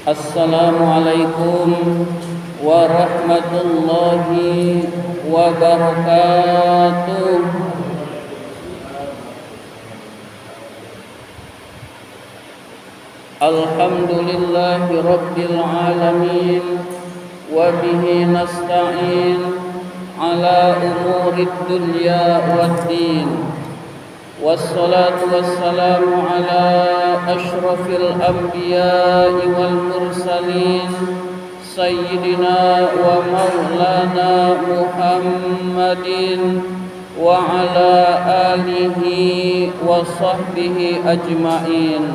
Assalamualaikum warahmatullahi wabarakatuh. Alhamdulillahi rabbil alamin, wa bihi nasta'in ala umurid dunya waddin. Wassalatu wassalamu ala ashrafil anbiya'i wal mursalin sayyidina wa maulana Muhammadin wa ala alihi wa sahbihi ajma'in.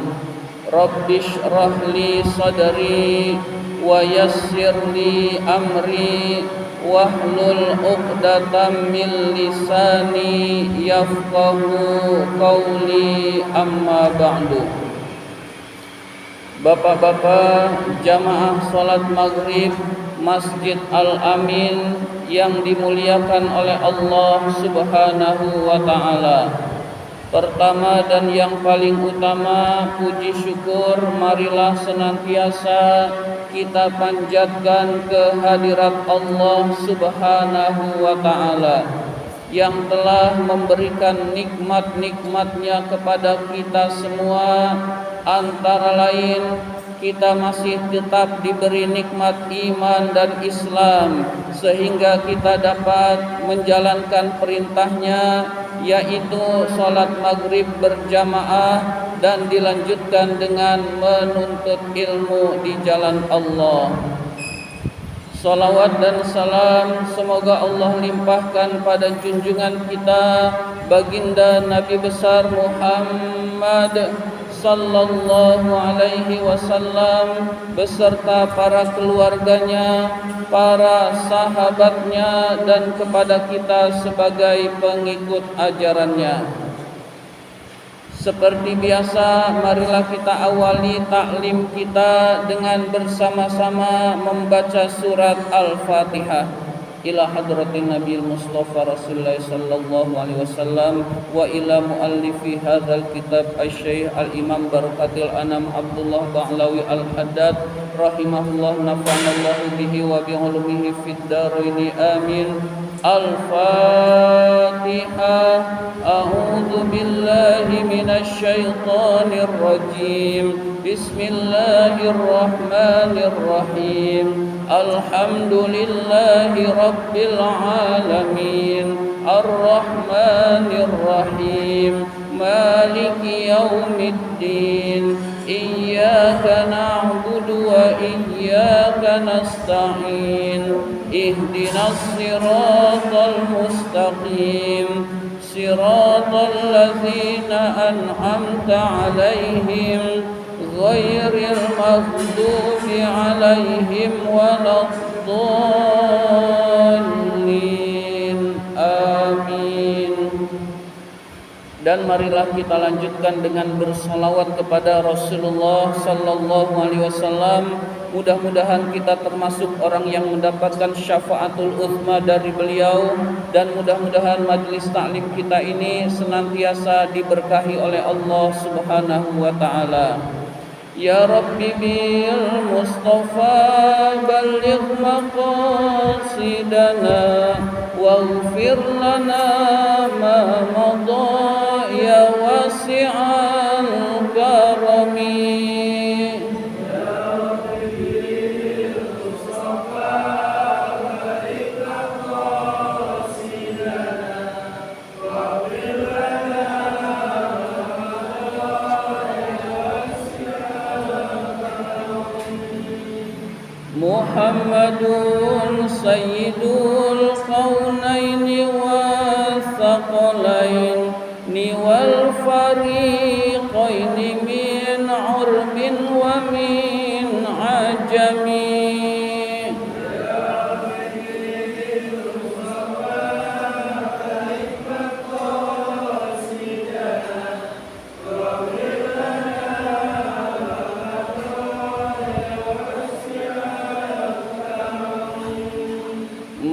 Rabbi shrah li sadri wa yassir li amri wahlul 'uqdatam min lisani yafqahu qawli, amma ba'du. Bapak-bapak jamaah salat maghrib Masjid Al-Amin yang dimuliakan oleh Allah Subhanahu wa ta'ala. Pertama dan yang paling utama, puji syukur marilah senantiasa kita panjatkan kehadirat Allah Subhanahu wa ta'ala yang telah memberikan nikmat-nikmatnya kepada kita semua. Antara lain, kita masih tetap diberi nikmat iman dan Islam sehingga kita dapat menjalankan perintahnya, yaitu salat maghrib berjamaah dan dilanjutkan dengan menuntut ilmu di jalan Allah. Salawat dan salam semoga Allah limpahkan pada junjungan kita baginda Nabi besar Muhammad sallallahu alaihi wasallam beserta para keluarganya, para sahabatnya, dan kepada kita sebagai pengikut ajarannya. Seperti biasa, marilah kita awali taklim kita dengan bersama-sama membaca surat Al-Fatihah. Ila hadratin Nabi Mustafa Rasulullah sallallahu alaihi wasallam wa ila muallifi hadzal kitab asy-Syaikh al-Imam Barakatil Anam Abdullah Ba'lawi Al-Haddad rahimahullah, nafa'anallahu bihi wa bi ulumihi fid dharain amin. Al-Fatihah. A'udzu billahi minasy syaithanir rajim. Bismillahirrahmanirrahim. Alhamdulillahi rabbil alamin, ar-rahmanir rahim, maliki yaumiddin, iyyaka na'budu wa iyyaka nasta'in, ihdinas siratal mustaqim, siratal ladzina an'amta 'alaihim ghairil maghdubi 'alaihim waladdallin. Amin. Dan marilah kita lanjutkan dengan bersalawat kepada Rasulullah sallallahu alaihi wasallam. Mudah-mudahan kita termasuk orang yang mendapatkan syafaatul uzma dari beliau, dan mudah-mudahan majlis taklim kita ini senantiasa diberkahi oleh Allah Subhanahu wa taala. Ya Rabbi bil Mustafa balligh maqasidana waghfir lana ma madha ya wasi'al karami. Muhammadun sayyidul kaunaini wa thaqalaini wal fariqaini min urbin wa min ajami.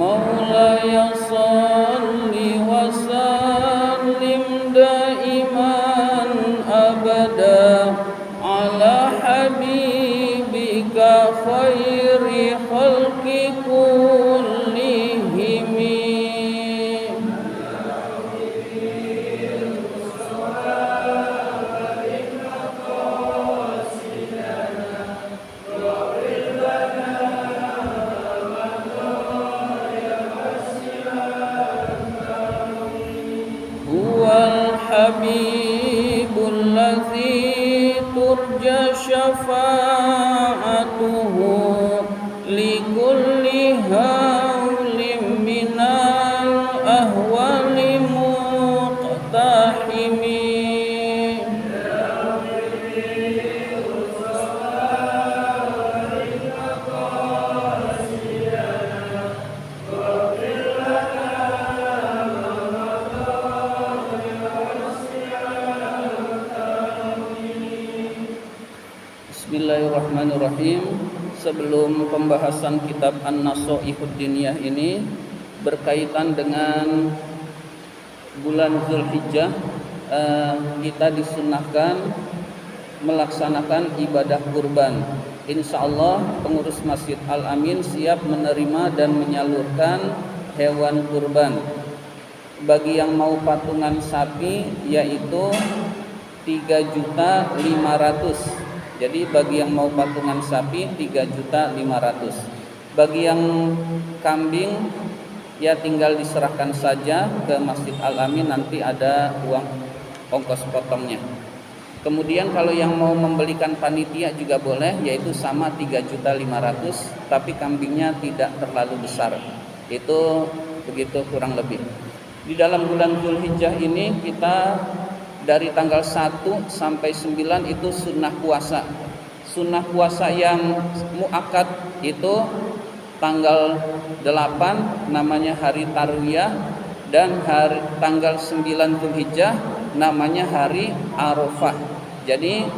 Maulaya salli wa sallim daiman abada ala habib syafa'atuhu likulli haulim minal ahwali muqtahimi. Bismillahirrahmanirrahim. Sebelum pembahasan kitab An-Nasaihud Diniyah ini berkaitan dengan bulan Zulhijjah, kita disunahkan melaksanakan ibadah kurban. Insyaallah pengurus Masjid Al-Amin siap menerima dan menyalurkan hewan kurban. Bagi yang mau patungan sapi yaitu 3.500.000. Jadi bagi yang mau patungan sapi 3.500.000. Bagi yang kambing ya tinggal diserahkan saja ke Masjid Al-Amin, nanti ada uang ongkos potongnya. Kemudian kalau yang mau membelikan panitia juga boleh, yaitu sama 3.500.000, tapi kambingnya tidak terlalu besar. Itu begitu kurang lebih. Di dalam bulan Zulhijjah ini kita dari tanggal 1 sampai 9 itu sunnah puasa. Sunnah puasa yang muakkad itu tanggal 8 namanya hari Tarwiyah, dan tanggal 9 Zulhijjah namanya hari Arafah. Jadi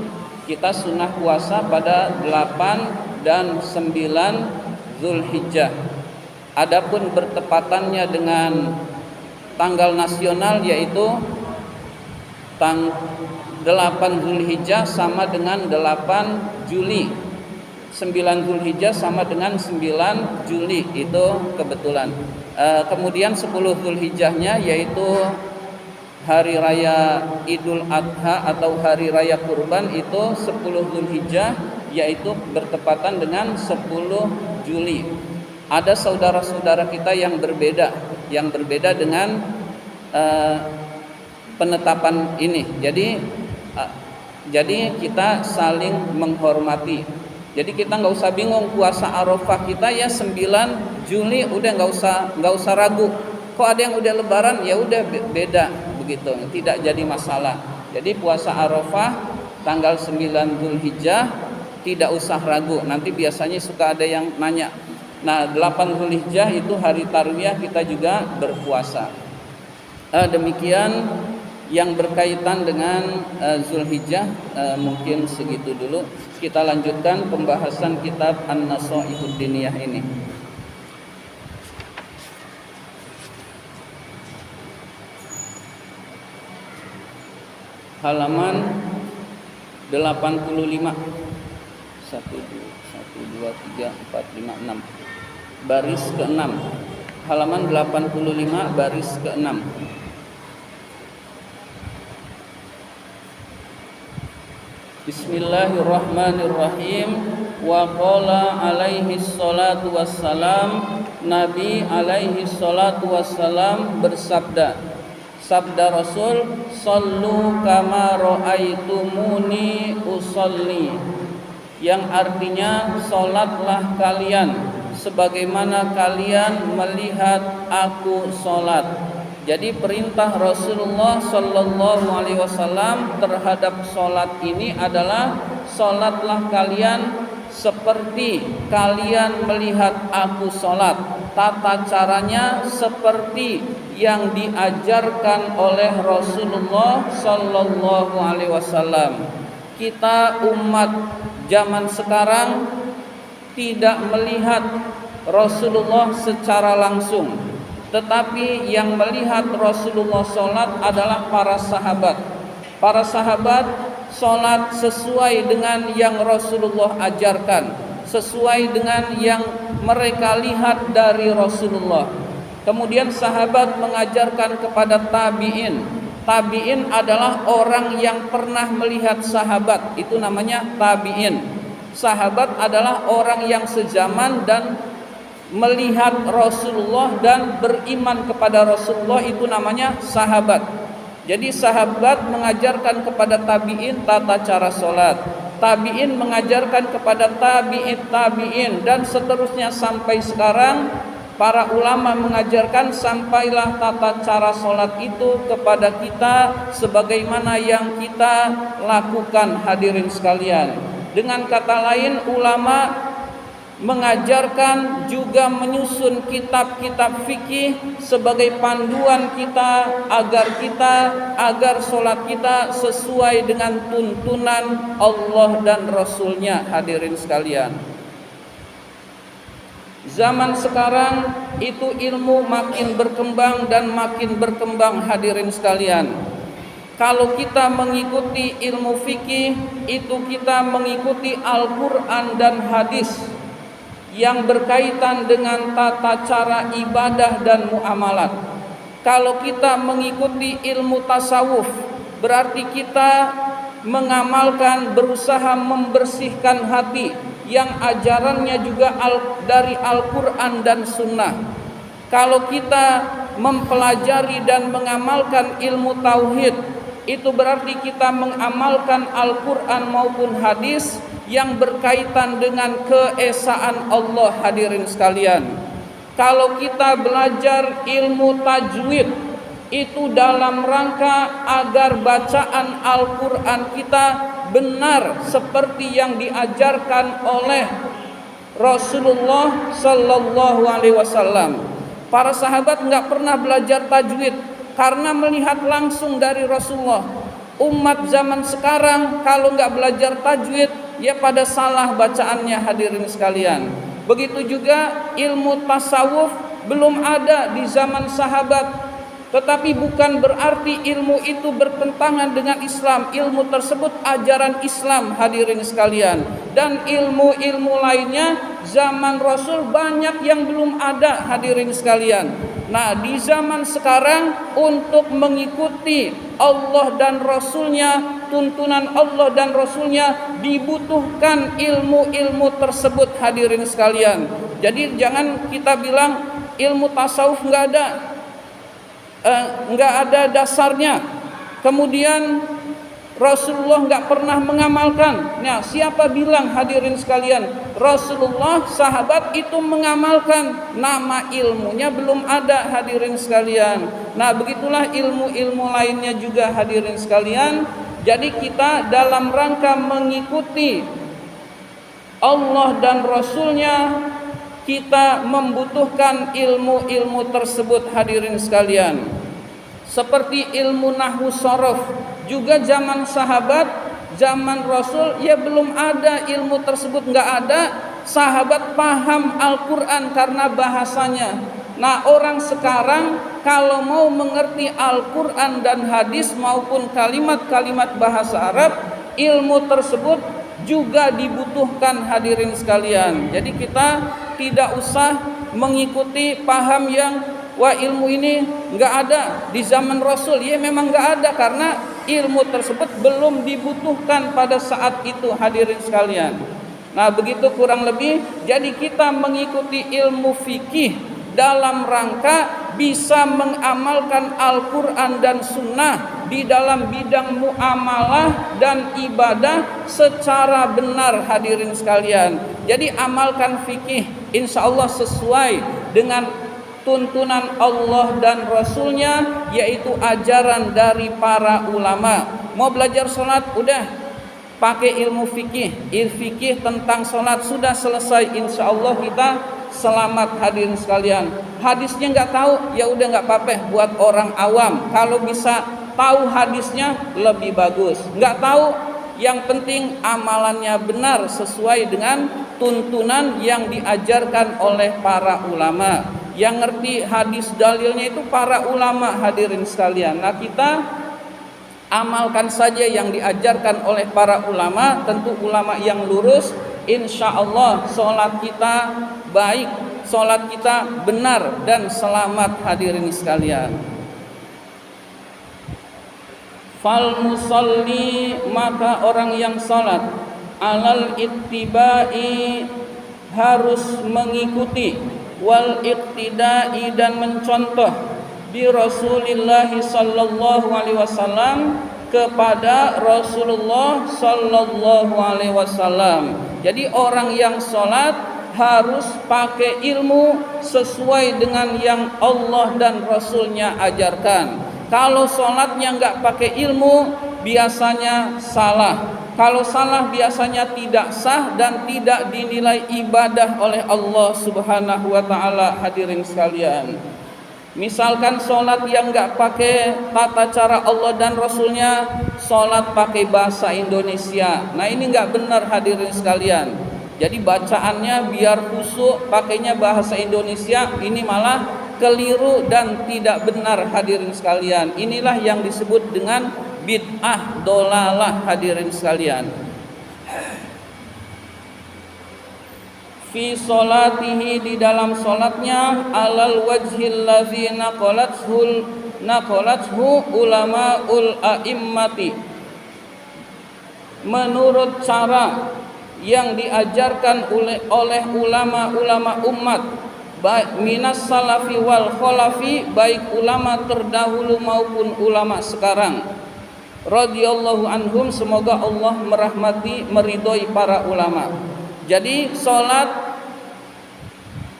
kita sunnah puasa pada 8 dan 9 Zulhijjah. Adapun bertepatannya dengan tanggal nasional yaitu 8 Zulhijjah sama dengan 8 Juli. 9 Zulhijjah sama dengan 9 Juli, itu kebetulan. Kemudian 10 Zulhijjahnya yaitu hari raya Idul Adha atau hari raya kurban, itu 10 Zulhijjah yaitu bertepatan dengan 10 Juli. Ada saudara-saudara kita yang berbeda dengan penetapan ini. Jadi kita saling menghormati. Jadi kita nggak usah bingung, puasa Arafah kita ya 9 Juli, udah nggak usah ragu. Kok ada yang udah Lebaran, ya udah beda begitu, tidak jadi masalah. Jadi puasa Arafah tanggal 9 Zulhijjah tidak usah ragu. Nanti biasanya suka ada yang nanya. Nah, 8 Zulhijjah itu hari Tarwiyah, kita juga berpuasa. Demikian yang berkaitan dengan Zulhijjah, mungkin segitu dulu. Kita lanjutkan pembahasan kitab An-Nasaihud Diniyah ini. Halaman 85. 1 2 3 4 5 6. Baris ke-6. Halaman 85 baris ke-6. Bismillahirrahmanirrahim. Wa qala alaihi salatu wassalam, Nabi alaihi salatu wassalam bersabda, sabda Rasul, sallu kama ra'aitumuni usolli, yang artinya salatlah kalian sebagaimana kalian melihat aku salat. Jadi perintah Rasulullah sallallahu alaihi wasallam terhadap salat ini adalah salatlah kalian seperti kalian melihat aku salat. Tata caranya seperti yang diajarkan oleh Rasulullah sallallahu alaihi wasallam. Kita umat zaman sekarang tidak melihat Rasulullah secara langsung, tetapi yang melihat Rasulullah sholat adalah para sahabat. Para sahabat sholat sesuai dengan yang Rasulullah ajarkan, sesuai dengan yang mereka lihat dari Rasulullah. Kemudian sahabat mengajarkan kepada tabi'in. Tabi'in adalah orang yang pernah melihat sahabat, itu namanya tabi'in. Sahabat adalah orang yang sezaman dan melihat Rasulullah dan beriman kepada Rasulullah, itu namanya sahabat. Jadi sahabat mengajarkan kepada tabi'in tata cara sholat. tabi'in mengajarkan kepada tabi'in dan seterusnya sampai sekarang. Para ulama mengajarkan sampailah tata cara sholat itu kepada kita sebagaimana yang kita lakukan, hadirin sekalian. Dengan kata lain, ulama mengajarkan juga menyusun kitab-kitab fikih sebagai panduan kita agar sholat kita sesuai dengan tuntunan Allah dan Rasulnya, hadirin sekalian. Zaman sekarang itu ilmu makin berkembang dan makin berkembang, hadirin sekalian. Kalau kita mengikuti ilmu fikih, itu kita mengikuti Al-Quran dan hadis yang berkaitan dengan tata cara ibadah dan muamalat. Kalau kita mengikuti ilmu tasawuf, berarti kita mengamalkan, berusaha membersihkan hati yang ajarannya juga dari Al-Quran dan Sunnah. Kalau kita mempelajari dan mengamalkan ilmu tauhid, itu berarti kita mengamalkan Al-Quran maupun hadis yang berkaitan dengan keesaan Allah, hadirin sekalian. Kalau kita belajar ilmu tajwid, itu dalam rangka agar bacaan Al-Quran kita benar seperti yang diajarkan oleh Rasulullah Sallallahu Alaihi Wasallam. Para sahabat nggak pernah belajar tajwid karena melihat langsung dari Rasulullah. Umat zaman sekarang kalau nggak belajar tajwid, ya pada salah bacaannya, hadirin sekalian. Begitu juga ilmu tasawuf belum ada di zaman sahabat. Tetapi bukan berarti ilmu itu bertentangan dengan Islam. Ilmu tersebut ajaran Islam, hadirin sekalian. Dan ilmu-ilmu lainnya zaman Rasul banyak yang belum ada, hadirin sekalian. Nah, di zaman sekarang untuk mengikuti Allah dan Rasulnya, tuntunan Allah dan Rasulnya, dibutuhkan ilmu-ilmu tersebut, hadirin sekalian. Jadi jangan kita bilang ilmu tasawuf nggak ada dasarnya, kemudian Rasulullah nggak pernah mengamalkan. Nah, siapa bilang, hadirin sekalian? Rasulullah, sahabat itu mengamalkan, nama ilmunya belum ada, hadirin sekalian. Nah, begitulah ilmu-ilmu lainnya juga, hadirin sekalian. Jadi kita dalam rangka mengikuti Allah dan Rasulnya, kita membutuhkan ilmu-ilmu tersebut, hadirin sekalian. Seperti ilmu nahwu sharaf, juga zaman sahabat, zaman Rasul, ya belum ada ilmu tersebut, nggak ada. Sahabat paham Al-Quran karena bahasanya. Nah, orang sekarang kalau mau mengerti Al-Quran dan hadis maupun kalimat-kalimat bahasa Arab, ilmu tersebut juga dibutuhkan, hadirin sekalian. Jadi kita tidak usah mengikuti paham yang wah ilmu ini nggak ada di zaman Rasul. Ya memang nggak ada karena ilmu tersebut belum dibutuhkan pada saat itu, hadirin sekalian. Nah, begitu kurang lebih. Jadi kita mengikuti ilmu fikih dalam rangka bisa mengamalkan Al-Quran dan Sunnah di dalam bidang muamalah dan ibadah secara benar, hadirin sekalian. Jadi amalkan fikih, insya Allah sesuai dengan tuntunan Allah dan Rasulnya, yaitu ajaran dari para ulama. Mau belajar sholat, udah pakai ilmu fikih. Fikih tentang sholat sudah selesai, insya Allah kita selamat, hadirin sekalian. Hadisnya nggak tahu, ya udah nggak apa-apa buat orang awam. Kalau bisa tahu hadisnya lebih bagus. Nggak tahu, yang penting amalannya benar sesuai dengan tuntunan yang diajarkan oleh para ulama. Yang ngerti hadis dalilnya itu para ulama, hadirin sekalian. Nah, kita amalkan saja yang diajarkan oleh para ulama, tentu ulama yang lurus. Insya Allah sholat kita baik, sholat kita benar dan selamat, hadirin sekalian. Fal musalli, maka orang yang sholat, alal ittibai, harus mengikuti, wal iqtidai, dan mencontoh, bi Rasulillah sallallahu alaihi wasallam, kepada Rasulullah sallallahu alaihi wasallam. Jadi orang yang salat harus pakai ilmu sesuai dengan yang Allah dan Rasulnya ajarkan. Kalau salatnya nggak pakai ilmu, biasanya salah. Kalau salah biasanya tidak sah dan tidak dinilai ibadah oleh Allah Subhanahu wa taala. Hadirin sekalian, misalkan sholat yang nggak pakai tata cara Allah dan Rasulnya, sholat pakai bahasa Indonesia. Nah ini nggak benar hadirin sekalian. Jadi bacaannya biar khusyuk, pakainya bahasa Indonesia, ini malah keliru dan tidak benar hadirin sekalian. Inilah yang disebut dengan bid'ah dolalah hadirin sekalian. Fi solatihi, di dalam solatnya, alal wajhil ladzi naqalathu ulama'ul a'immati, menurut cara yang diajarkan oleh ulama-ulama umat, baik minas salafi wal khalafi, baik ulama terdahulu maupun ulama sekarang, radhiyallahu anhum, semoga Allah merahmati meridhoi para ulama. Jadi salat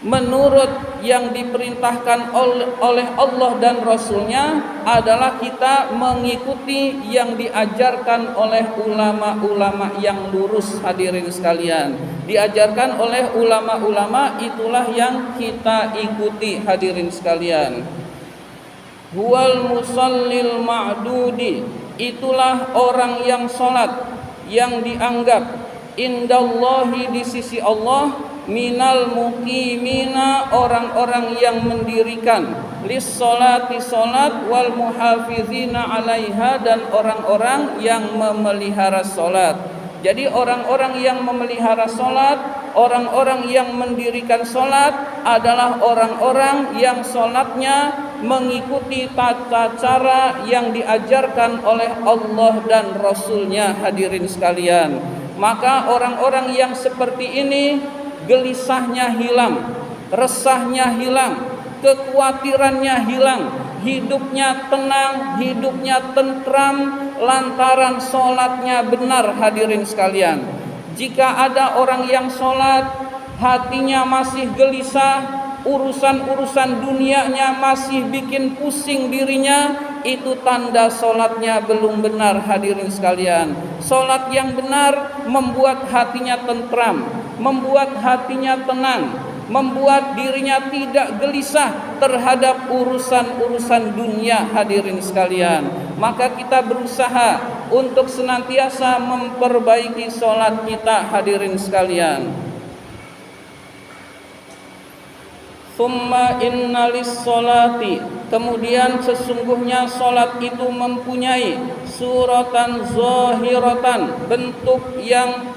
menurut yang diperintahkan oleh Allah dan Rasulnya adalah kita mengikuti yang diajarkan oleh ulama-ulama yang lurus hadirin sekalian. Diajarkan oleh ulama-ulama, itulah yang kita ikuti hadirin sekalian. Huwal musallil ma'dudi, itulah orang yang salat yang dianggap indallahi, di sisi Allah, minal muqimina, orang-orang yang mendirikan, lis salati, salat, wal muhafizina alaiha, dan orang-orang yang memelihara salat. Jadi orang-orang yang memelihara salat, orang-orang yang mendirikan salat adalah orang-orang yang salatnya mengikuti tata cara yang diajarkan oleh Allah dan Rasulnya hadirin sekalian. Maka orang-orang yang seperti ini gelisahnya hilang, resahnya hilang, kekhawatirannya hilang, hidupnya tenang, hidupnya tentram, lantaran sholatnya benar hadirin sekalian. Jika ada orang yang sholat, hatinya masih gelisah, urusan-urusan dunianya masih bikin pusing dirinya, itu tanda sholatnya belum benar hadirin sekalian. Sholat yang benar membuat hatinya tentram, membuat hatinya tenang, membuat dirinya tidak gelisah terhadap urusan-urusan dunia hadirin sekalian. Maka kita berusaha untuk senantiasa memperbaiki sholat kita hadirin sekalian. Summa innalis sholati, kemudian sesungguhnya sholat itu mempunyai suratan zahiratan, bentuk yang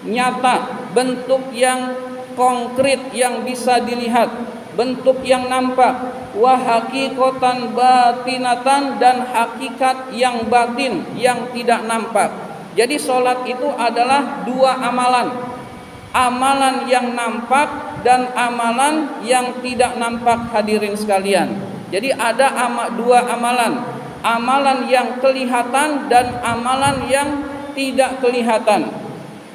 nyata, bentuk yang konkret yang bisa dilihat, bentuk yang nampak, wa haqiqatan batinatan, dan hakikat yang batin yang tidak nampak. Jadi sholat itu adalah dua amalan, amalan yang nampak dan amalan yang tidak nampak hadirin sekalian. Jadi ada dua amalan, amalan yang kelihatan dan amalan yang tidak kelihatan.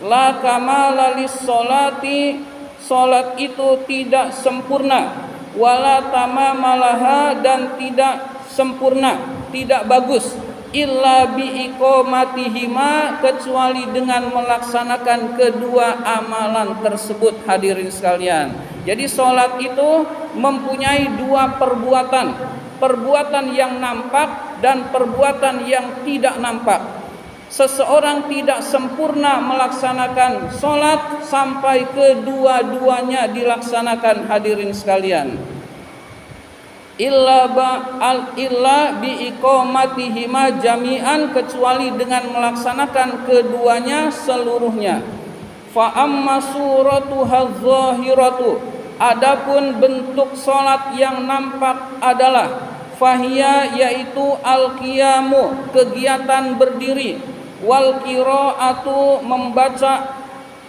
La kamala lis sholati, salat itu tidak sempurna, wala tamamalaha, dan tidak sempurna, tidak bagus, illa bi iqamatihima, kecuali dengan melaksanakan kedua amalan tersebut hadirin sekalian. Jadi salat itu mempunyai dua perbuatan, perbuatan yang nampak dan perbuatan yang tidak nampak. Seseorang tidak sempurna melaksanakan salat sampai kedua-duanya dilaksanakan hadirin sekalian. Illa bi iqamatihima jami'an, kecuali dengan melaksanakan keduanya seluruhnya. Fa amma suratuha zahiratu, adapun bentuk salat yang nampak adalah fahiya, yaitu al-qiyamu, kegiatan berdiri, wal qiraatu, membaca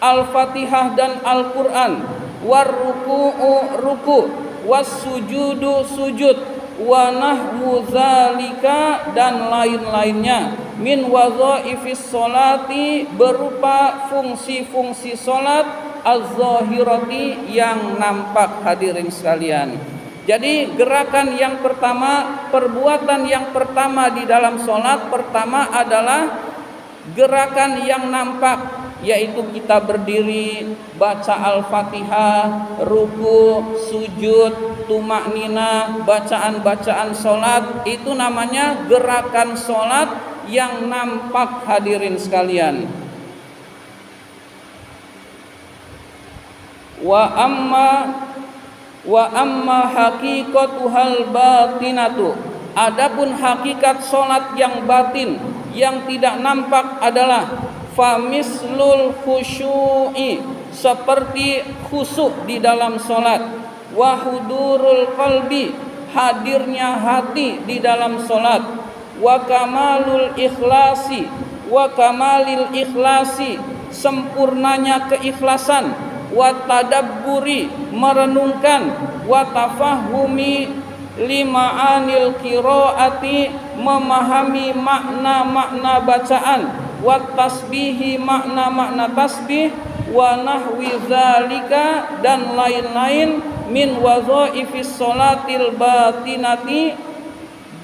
al-Fatihah dan Al-Qur'an, war ruku'u, ruku', was sujudu, sujud, wa nahwu zalika, dan lain-lainnya. min wadhaifis sholati berupa fungsi-fungsi salat az-zahirati yang nampak hadirin sekalian. Jadi gerakan yang pertama, perbuatan yang pertama di dalam salat pertama adalah gerakan yang nampak, yaitu kita berdiri, baca Al-Fatihah, ruku, sujud, tumakninah, bacaan-bacaan salat, itu namanya gerakan salat yang nampak hadirin sekalian. Wa amma haqiqatuhal batinatu, adapun hakikat salat yang batin yang tidak nampak adalah famislul khusyu'i, seperti khusyuk di dalam salat, wa hudurul qalbi, hadirnya hati di dalam salat, wa kamalul ikhlasi, wa kamalil ikhlasi, sempurnanya keikhlasan, wa tadabburi, merenungkan, wa tafahumi lima'anil qiraati, memahami makna-makna bacaan, wa tasbihi, makna-makna tasbih, wa nahwi dzalika, dan lain-lain min wadhaifis sholatil batinati,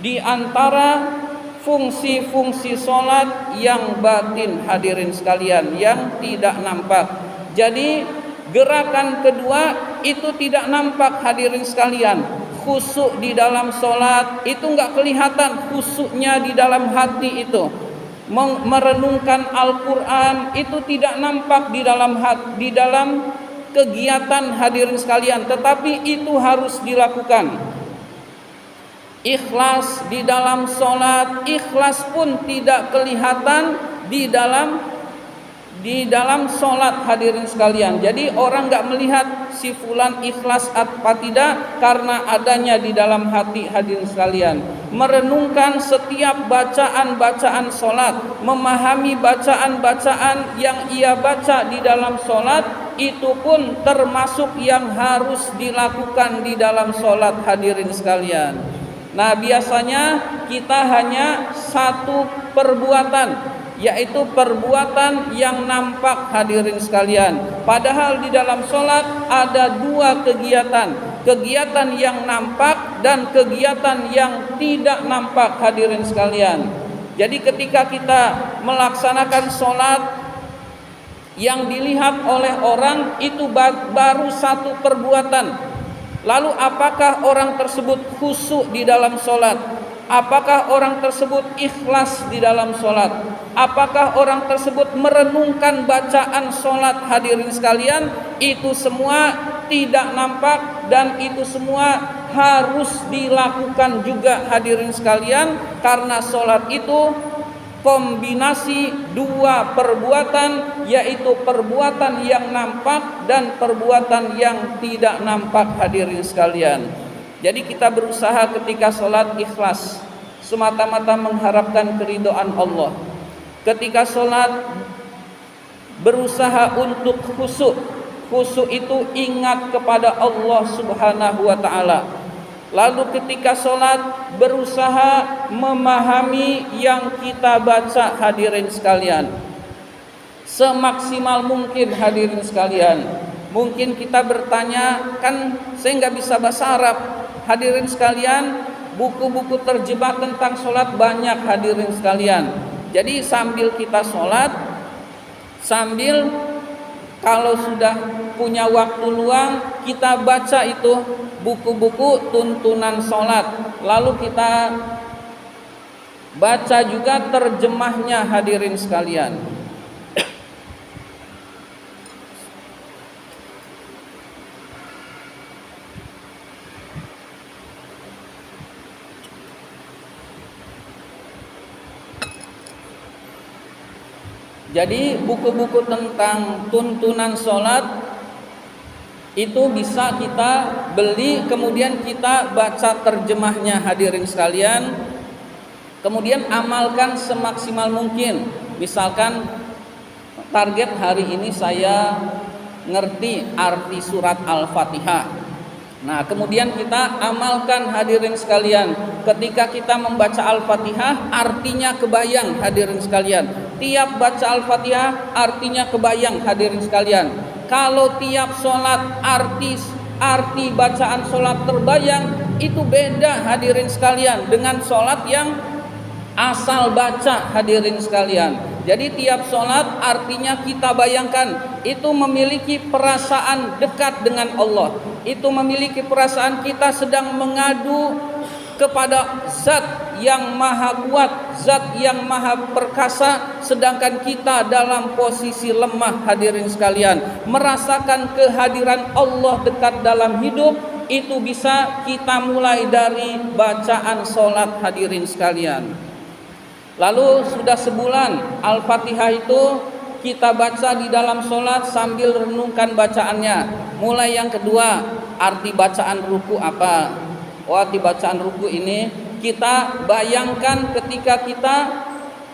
di antara fungsi-fungsi salat yang batin hadirin sekalian, yang tidak nampak. Jadi gerakan kedua itu tidak nampak hadirin sekalian. Khusyuk di dalam salat itu enggak kelihatan khusyuknya di dalam hati itu. Merenungkan Al-Qur'an itu tidak nampak di dalam kegiatan hadirin sekalian, tetapi itu harus dilakukan. Ikhlas di dalam salat, ikhlas pun tidak kelihatan di dalam salat hadirin sekalian. Jadi orang enggak melihat si fulan ikhlas apa tidak karena adanya di dalam hati hadirin sekalian. Merenungkan setiap bacaan-bacaan salat, memahami bacaan-bacaan yang ia baca di dalam salat, itu pun termasuk yang harus dilakukan di dalam salat hadirin sekalian. Nah, biasanya kita hanya satu perbuatan, yaitu perbuatan yang nampak hadirin sekalian. Padahal di dalam sholat ada dua kegiatan, kegiatan yang nampak dan kegiatan yang tidak nampak hadirin sekalian. Jadi ketika kita melaksanakan sholat, yang dilihat oleh orang itu baru satu perbuatan. Lalu apakah orang tersebut khusyuk di dalam sholat? Apakah orang tersebut ikhlas di dalam sholat? Apakah orang tersebut merenungkan bacaan sholat hadirin sekalian? Itu semua tidak nampak dan itu semua harus dilakukan juga hadirin sekalian, karena sholat itu kombinasi dua perbuatan, yaitu perbuatan yang nampak dan perbuatan yang tidak nampak hadirin sekalian. Jadi kita berusaha ketika sholat ikhlas, semata-mata mengharapkan keridhaan Allah. Ketika sholat berusaha untuk khusyuk. Khusyuk itu ingat kepada Allah Subhanahu wa ta'ala. Lalu ketika sholat berusaha memahami yang kita baca hadirin sekalian, semaksimal mungkin hadirin sekalian. Mungkin kita bertanya, kan saya nggak bisa bahasa Arab. Hadirin sekalian, buku-buku terjemah tentang sholat banyak hadirin sekalian. Jadi sambil kita sholat, sambil kalau sudah punya waktu luang, kita baca itu buku-buku tuntunan sholat. Lalu kita baca juga terjemahnya hadirin sekalian. Jadi buku-buku tentang tuntunan sholat itu bisa kita beli, kemudian kita baca terjemahnya hadirin sekalian, kemudian amalkan semaksimal mungkin. Misalkan target hari ini saya ngerti arti surat Al-Fatihah, Nah, kemudian kita amalkan hadirin sekalian. Ketika kita membaca Al-Fatihah, artinya kebayang hadirin sekalian. Tiap baca Al-Fatihah, artinya kebayang hadirin sekalian. Kalau tiap sholat arti bacaan sholat terbayang, itu beda hadirin sekalian dengan sholat yang asal baca hadirin sekalian. Jadi tiap sholat artinya kita bayangkan itu memiliki perasaan dekat dengan Allah. Itu memiliki perasaan kita sedang mengadu kepada zat yang maha kuat, zat yang maha perkasa, sedangkan kita dalam posisi lemah hadirin sekalian. Merasakan kehadiran Allah dekat dalam hidup, itu bisa kita mulai dari bacaan sholat hadirin sekalian. Lalu sudah sebulan Al-Fatihah itu kita baca di dalam sholat sambil renungkan bacaannya. Mulai yang kedua, arti bacaan ruku apa? Arti bacaan ruku ini kita bayangkan ketika kita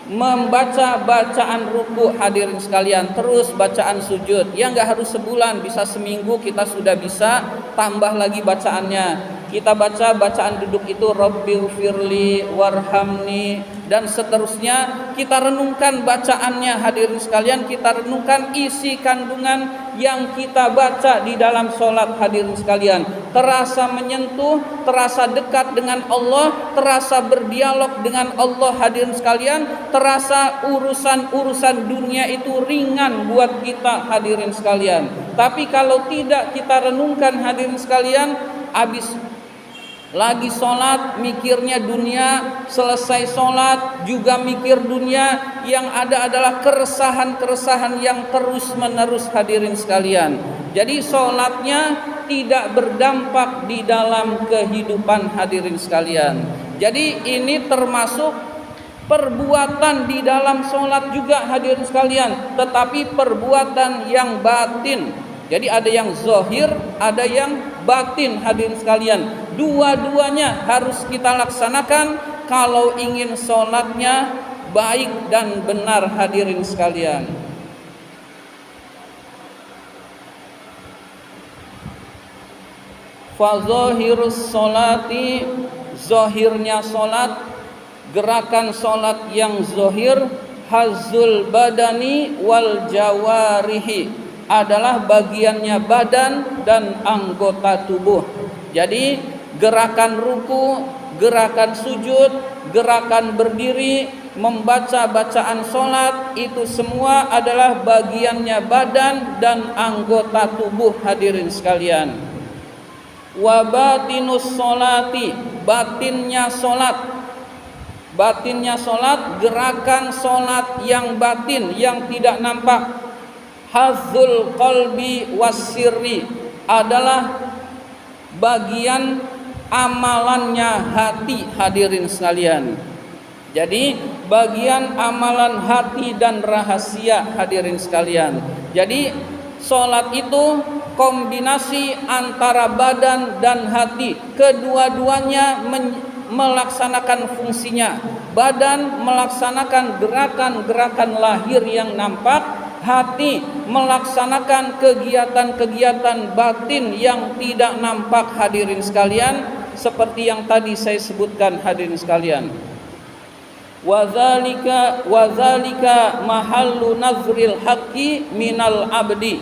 membaca bacaan ruku hadirin sekalian. Terus bacaan sujud, ya nggak harus sebulan, bisa seminggu kita sudah bisa tambah lagi bacaannya. Kita baca bacaan duduk itu Rabbighfirli warhamni dan seterusnya. Kita renungkan bacaannya hadirin sekalian. Kita renungkan isi kandungan yang kita baca di dalam sholat hadirin sekalian. Terasa menyentuh, terasa dekat dengan Allah, terasa berdialog dengan Allah hadirin sekalian. Terasa urusan-urusan dunia itu ringan buat kita hadirin sekalian. Tapi kalau tidak kita renungkan hadirin sekalian, habis lagi sholat mikirnya dunia, selesai sholat juga mikir dunia, yang ada adalah keresahan-keresahan yang terus menerus hadirin sekalian. Jadi sholatnya tidak berdampak di dalam kehidupan hadirin sekalian. Jadi ini termasuk perbuatan di dalam sholat juga hadirin sekalian, tetapi perbuatan yang batin. Jadi ada yang zahir, ada yang batin hadirin sekalian. Dua-duanya harus kita laksanakan kalau ingin sholatnya baik dan benar hadirin sekalian. Fazahirus sholati, zahirnya sholat, gerakan sholat yang zahir, hazul badani wal jawarihi, adalah bagiannya badan dan anggota tubuh. Jadi gerakan ruku, gerakan sujud, gerakan berdiri, membaca bacaan sholat, itu semua adalah bagiannya badan dan anggota tubuh hadirin sekalian. Wa batinus sholati, batinnya sholat. Batinnya sholat, gerakan sholat yang batin, yang tidak nampak. Hazul qalbi wasirri, adalah bagian amalannya hati hadirin sekalian. Jadi bagian amalan hati dan rahasia hadirin sekalian. Jadi sholat itu kombinasi antara badan dan hati. Kedua-duanya melaksanakan fungsinya. Badan melaksanakan gerakan-gerakan lahir yang nampak, hati melaksanakan kegiatan-kegiatan batin yang tidak nampak hadirin sekalian, seperti yang tadi saya sebutkan hadirin sekalian. Wadzalika mahallu nazril haqqi minal abdi.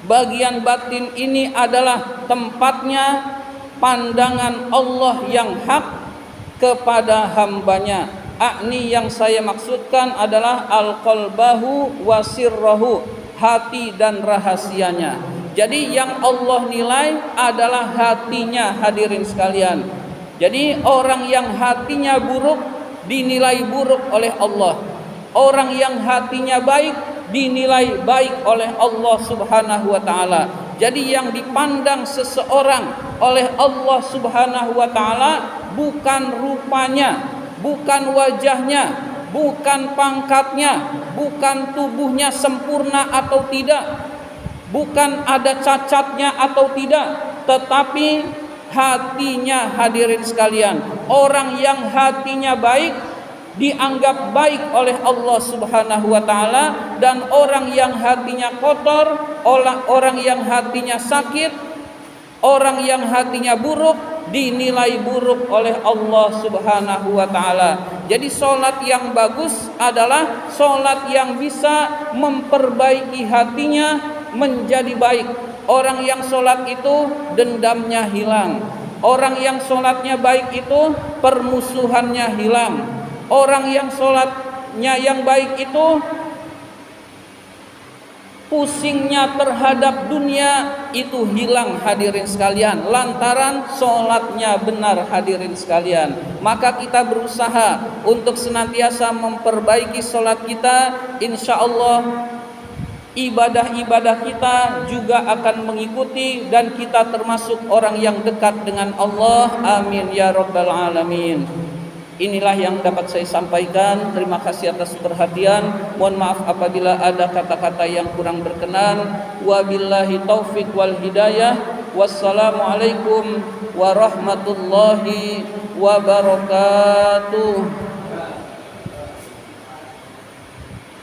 Bagian batin ini adalah tempatnya pandangan Allah yang hak kepada hambanya. Akni, yang saya maksudkan adalah al-qalbahu wasirrahu, hati dan rahasianya. Jadi yang Allah nilai adalah hatinya hadirin sekalian. Jadi orang yang hatinya buruk dinilai buruk oleh Allah. Orang yang hatinya baik dinilai baik oleh Allah Subhanahu wa taala. Jadi yang dipandang seseorang oleh Allah Subhanahu wa taala bukan rupanya, bukan wajahnya, bukan pangkatnya, bukan tubuhnya sempurna atau tidak, bukan ada cacatnya atau tidak, tetapi hatinya hadirin sekalian. Orang yang hatinya baik dianggap baik oleh Allah Subhanahu wa taala, dan orang yang hatinya kotor, orang yang hatinya sakit, Orang yang hatinya buruk dinilai buruk oleh Allah Subhanahu wa taala. Jadi salat yang bagus adalah salat yang bisa memperbaiki hatinya menjadi baik. Orang yang salat itu dendamnya hilang. Orang yang salatnya baik itu permusuhannya hilang. Orang yang salatnya yang baik itu pusingnya terhadap dunia itu hilang hadirin sekalian, lantaran sholatnya benar hadirin sekalian. Maka kita berusaha untuk senantiasa memperbaiki sholat kita. Insya Allah ibadah-ibadah kita juga akan mengikuti dan kita termasuk orang yang dekat dengan Allah. Amin ya rabbal alamin. Inilah yang dapat saya sampaikan. Terima kasih atas perhatian. Mohon maaf apabila ada kata-kata yang kurang berkenan. Wabillahi taufik wal hidayah. Wassalamualaikum warahmatullahi wabarakatuh.